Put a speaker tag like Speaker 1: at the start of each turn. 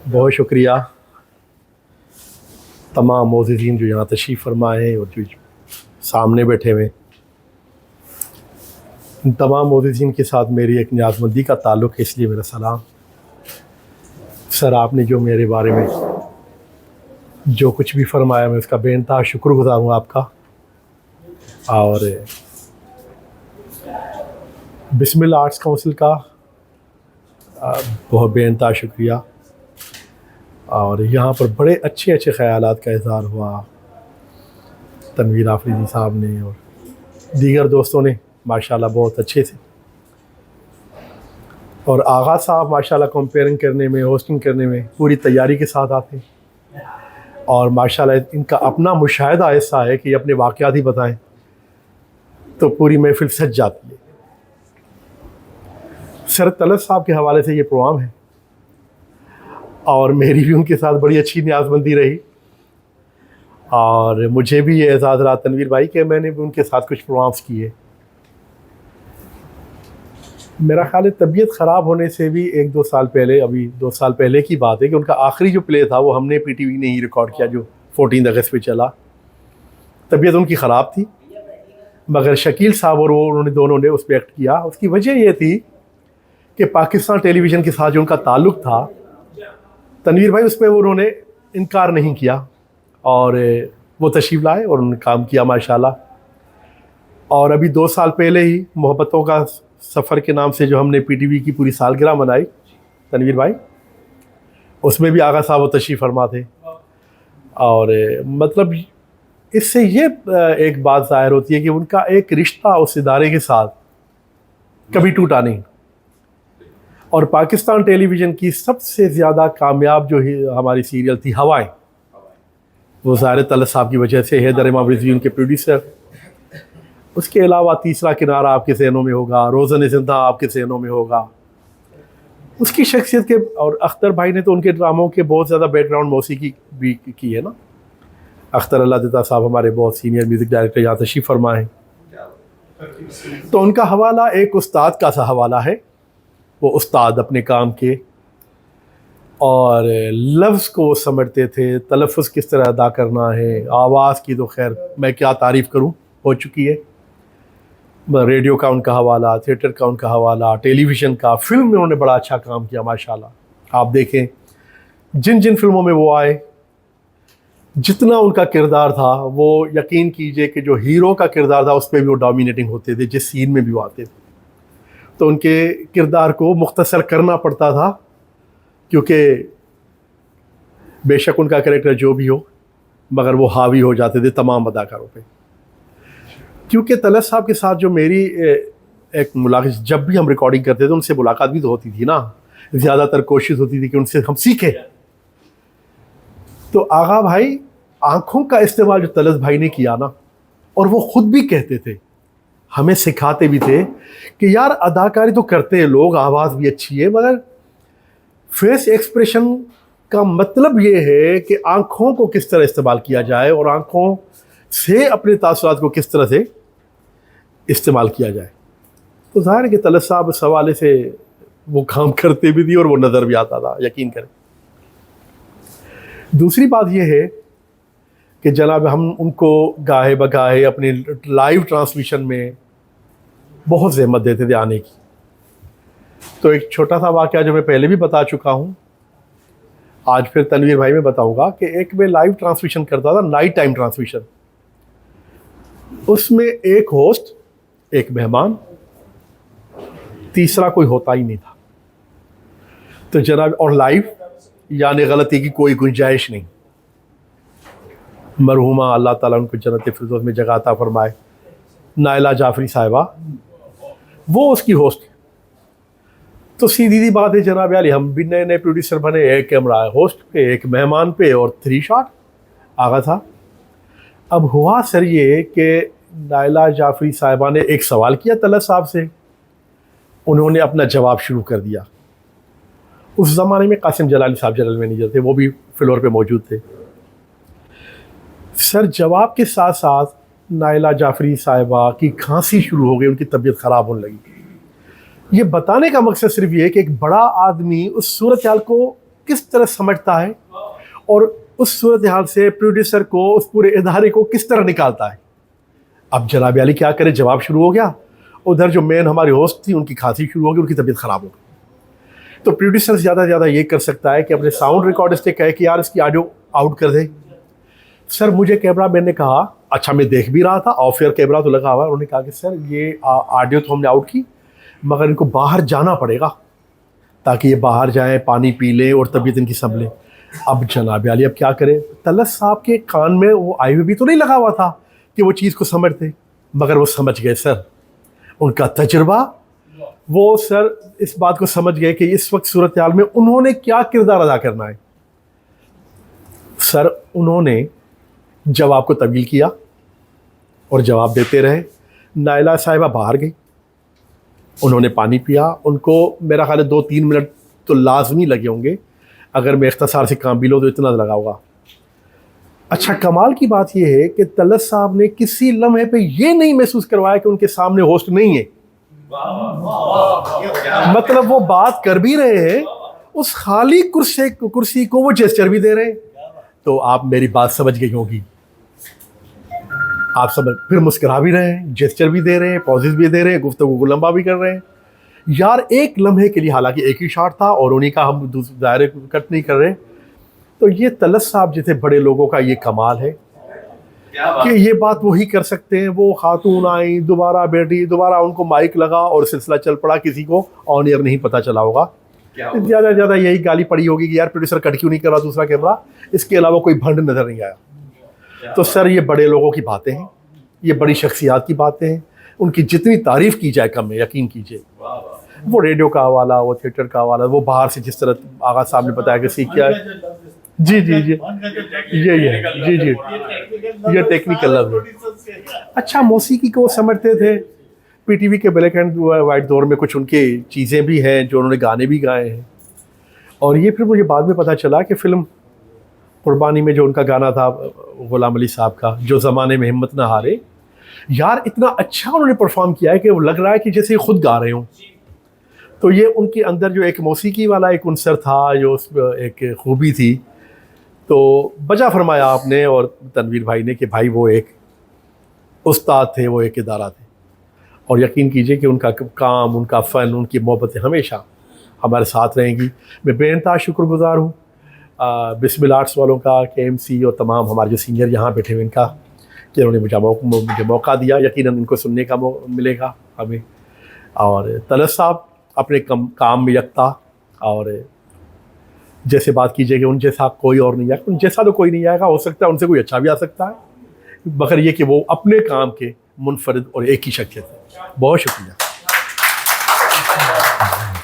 Speaker 1: बहुत शुक्रिया तमाम मोअज़्ज़िज़ीन जो यहाँ तशरीफ़ फरमाए हैं और जो सामने बैठे हुए इन तमाम मोअज़्ज़िज़ीन के साथ मेरी एक न्याज़मंदी का ताल्लुक़ है, इसलिए मेरा सलाम। सर, आपने जो मेरे बारे में जो कुछ भी फरमाया मैं उसका बेइंतहा शुक्रगुज़ार हूँ आपका। और बिस्मिल्लाह आर्ट्स काउंसिल का बहुत बेइंतहा शुक्रिया। और यहाँ पर बड़े अच्छे अच्छे ख़यालात का इज़हार हुआ तनवीर आफरीदी साहब ने और दीगर दोस्तों ने माशाल्लाह बहुत अच्छे से। और आगा साहब माशाल्लाह कंपेयरिंग करने में, होस्टिंग करने में पूरी तैयारी के साथ आते हैं और माशाल्लाह इनका अपना मुशाहिदा ऐसा है कि अपने वाक़यात ही बताएं तो पूरी महफ़िल सज जाती है। सर तलत साहब के हवाले से ये प्रोग्राम है और मेरी भी उनके साथ बड़ी अच्छी न्याज़मंदी रही और मुझे भी ये एज़ाज़ रहा तनवीर भाई कि मैंने भी उनके साथ कुछ प्रोग्राम्स किए। मेरा ख़्याल है तबीयत ख़राब होने से भी 1-2 साल पहले, अभी 2 साल पहले की बात है कि उनका आखिरी जो प्ले था वो हमने पीटीवी ने ही रिकॉर्ड किया जो 14 अगस्त पे चला। तबीयत उनकी ख़राब थी मगर शकील साहब और वो उन्होंने दोनों ने उस पर एक्ट किया। उसकी वजह ये थी कि पाकिस्तान टेलीविज़न के साथ जो उनका ताल्लुक़ था, तनवीर भाई उस पर उन्होंने इनकार नहीं किया और वो तशरीफ़ लाए और उन्होंने काम किया माशाल्लाह। और अभी 2 साल पहले ही मोहब्बतों का सफ़र के नाम से जो हमने पीटीवी की पूरी सालगिरह मनाई तनवीर भाई, उसमें भी आगा साहब वो तशरीफ़ फरमा थे। और मतलब इससे ये एक बात ज़ाहिर होती है कि उनका एक रिश्ता उस इदारे के साथ कभी टूटा नहीं। और पाकिस्तान टेलीविज़न की सबसे ज़्यादा कामयाब जो हमारी सीरियल थी हवाएं, वो ज़ाहिर तलत साहब की वजह से, हैदर इमाम रिज़वी उनके प्रोड्यूसर। उसके अलावा तीसरा किनारा आपके ज़हनों में होगा, रोज़न ज़िंदा आपके ज़हनों में होगा। उसकी शख्सियत के और अख्तर भाई ने तो उनके ड्रामों के बहुत ज़्यादा बैकग्राउंड मौसीकी भी की है ना। अख्तर अल्लाह साहब हमारे बहुत सीनियर म्यूज़िक डायरेक्टर यहाँ तशरीफ़ फरमा हैं, तो उनका हवाला एक उस्ताद का सा हवाला है। वो उस्ताद अपने काम के और लफ्ज़ को समझते थे, तलफ़्फ़ुज़ किस तरह अदा करना है, आवाज़ की तो खैर मैं क्या तारीफ़ करूँ, हो चुकी है। रेडियो का उनका हवाला, थिएटर का उनका हवाला, टेलीविज़न का, फ़िल्म में उन्होंने बड़ा अच्छा काम किया माशाल्लाह। आप देखें जिन जिन फिल्मों में वो आए, जितना उनका किरदार था वो यकीन कीजिए कि जो हीरो का किरदार था उस पर भी वो डोमिनेटिंग होते थे, जिस सीन में भी वो आते थे। तो उनके किरदार को मुख्तसर करना पड़ता था क्योंकि बेशक उनका कैरेक्टर जो भी हो मगर वो हावी हो जाते थे तमाम अदाकारों पे। क्योंकि तलत साहब के साथ जो मेरी एक मुलाकात, जब भी हम रिकॉर्डिंग करते थे उनसे मुलाकात भी तो होती थी ना, ज़्यादातर कोशिश होती थी कि उनसे हम सीखें। तो आगा भाई आँखों का इस्तेमाल जो तलत भाई ने किया ना, और वो ख़ुद भी कहते थे, हमें सिखाते भी थे कि यार अदाकारी तो करते हैं लोग, आवाज़ भी अच्छी है मगर फेस एक्सप्रेशन का मतलब ये है कि आँखों को किस तरह इस्तेमाल किया जाए और आँखों से अपने तासुरात को किस तरह से इस्तेमाल किया जाए। तो ज़ाहिर है कि तलत साहब इस हवाले से वो काम करते भी थी और वो नज़र भी आता था, यकीन करें। दूसरी बात ये है कि जनाब हम उनको गाहे बगाहे अपने लाइव ट्रांसमिशन में बहुत ज़हमत देते थे आने की। तो एक छोटा सा वाक़या जो मैं पहले भी बता चुका हूँ, आज फिर तनवीर भाई में बताऊँगा कि एक मैं लाइव ट्रांसमिशन करता था, नाइट टाइम ट्रांसमिशन। उसमें एक होस्ट, एक मेहमान, तीसरा कोई होता ही नहीं था। तो जनाब और लाइव यानी गलती की कोई गुंजाइश नहीं। मरहुमा अल्लाह ताला उनको जन्नत फिरदौस में जगह अता फरमाए, नाइला जाफरी साहिबा, वो उसकी होस्ट। तो सीधी सी बात है जनाब यार, हम भी नए नए प्रोड्यूसर बने, एक कैमरा होस्ट पे, एक मेहमान पे और 3 शॉट आगा था। अब हुआ सर ये कि नाइला जाफरी साहिबा ने एक सवाल किया तलत साहब से, उन्होंने अपना जवाब शुरू कर दिया। उस ज़माने में कासिम जलाली साहब जनरल मैनेजर थे, वो भी फ्लोर पे मौजूद थे। सर जवाब के साथ साथ नाइला जाफरी साहिबा की खांसी शुरू हो गई, उनकी तबीयत ख़राब होने लगी। ये बताने का मकसद सिर्फ ये है कि एक बड़ा आदमी उस सूरत हाल को किस तरह समझता है और उस सूरत हाल से प्रोड्यूसर को, उस पूरे इदारे को किस तरह निकालता है। अब जनाब अली क्या करे, जवाब शुरू हो गया। उधर जो मेन हमारी होस्ट थी उनकी खांसी शुरू हो गई, उनकी तबीयत ख़राब हो गई। तो प्रोड्यूसर ज़्यादा से ज़्यादा ये कर सकता है कि अपने साउंड रिकॉर्डर से कहे कि यार इसकी ऑडियो आउट कर दे। सर मुझे कैमरा मैन ने कहा, अच्छा मैं देख भी रहा था, ऑफ एयर कैमरा तो लगा हुआ है, उन्होंने कहा कि सर ये ऑडियो तो हमने आउट की, मगर इनको बाहर जाना पड़ेगा ताकि ये बाहर जाएं, पानी पी लें और तबीयत इनकी संभले। अब जनाब अली अब क्या करें, तलस साहब के कान में वो आई भी तो नहीं लगा हुआ था कि वो चीज़ को समझते, मगर वो समझ गए सर। उनका तजुर्बा, वो सर इस बात को समझ गए कि इस वक्त सूरत हाल में उन्होंने क्या किरदार अदा करना है। सर उन्होंने जवाब को तब्दील किया और जवाब देते रहे। नायला साहिबा बाहर गई, उन्होंने पानी पिया, उनको मेरा ख्याल है 2-3 मिनट तो लाजमी लगे होंगे, अगर मैं इख्तिसार से काम भी लो तो इतना लगा होगा। अच्छा कमाल की बात यह है कि तलस साहब ने किसी लम्हे पे ये नहीं महसूस करवाया कि उनके सामने होस्ट नहीं है। मतलब वो बात कर भी रहे हैं, उस खाली कुर्सी को वो जेस्चर भी दे रहे हैं। तो आप मेरी बात समझ गई होगी, आप समझ, फिर मुस्कुरा भी रहे हैं, जेस्चर भी दे रहे हैं, पॉजेस भी दे रहे हैं, गुफ्तगू को लंबा भी कर रहे हैं। यार एक लम्हे के लिए, हालांकि एक ही शॉट था और उन्हीं का हम दायरे कट नहीं कर रहे। तो ये तलस साहब जैसे बड़े लोगों का ये कमाल है कि ये बात वही कर सकते हैं। वो खातून आई, दोबारा बैठी, दोबारा उनको माइक लगा और सिलसिला चल पड़ा। किसी को ऑन एयर नहीं पता चला होगा, ज़्यादा से ज़्यादा यही गाली पड़ी होगी कि यार प्रोड्यूसर कट क्यों नहीं कर रहा दूसरा कैमरा, इसके अलावा कोई भंड नज़र नहीं आया। तो सर ये बड़े लोगों की बातें हैं, ये बड़ी शख्सियात की बातें हैं, उनकी जितनी तारीफ़ की जाए कम है, यकीन कीजिए। वो रेडियो का हवाला, वो थिएटर का हवाला, वो बाहर से जिस तरह आगा साहब ने बताया कि सीख क्या है, जी जी जी ये जी जी ये टेक्निकल लफ्ज़ है। अच्छा मौसीकी को समझते थे, पीटीवी के ब्लैक एंड वाइट दौर में कुछ उनकी चीज़ें भी हैं जो उन्होंने गाने भी गाए हैं। और ये फिर मुझे बाद में पता चला कि फ़िल्म कुर्बानी में जो उनका गाना था ग़ुलाम अली साहब का, जो ज़माने में हिम्मत ना हारे, यार इतना अच्छा उन्होंने परफॉर्म किया है कि वो लग रहा है कि जैसे खुद गा रहे हों। तो ये उनके अंदर जो एक मौसीकी वाला एक उनसर था, जो एक खूबी थी, तो बजा फरमाया आपने और तनवीर भाई ने कि भाई वो एक उस्ताद थे, वो एक इदारा थे। और यकीन कीजिए कि उनका काम, उनका फ़न, उनकी मोहब्बतें हमेशा हमारे साथ रहेंगी। मैं बेइंतहा शुक्रगुज़ार हूँ बिस्मिल आर्ट्स वालों का, KMC और तमाम हमारे जो सीनियर यहाँ बैठे हुए इनका, कि उन्होंने मुझे मौका दिया। यकीनन इनको सुनने का मिलेगा हमें। और तलस साहब अपने काम में यकता, और जैसे बात कीजिए कि उन जैसा कोई और नहीं आएगा, उन जैसा तो कोई नहीं आएगा, हो सकता है उनसे कोई अच्छा भी आ सकता है, मगर ये कि वो अपने काम के मुनफरिद और एक ही शख्सियत है। बहुत शुक्रिया।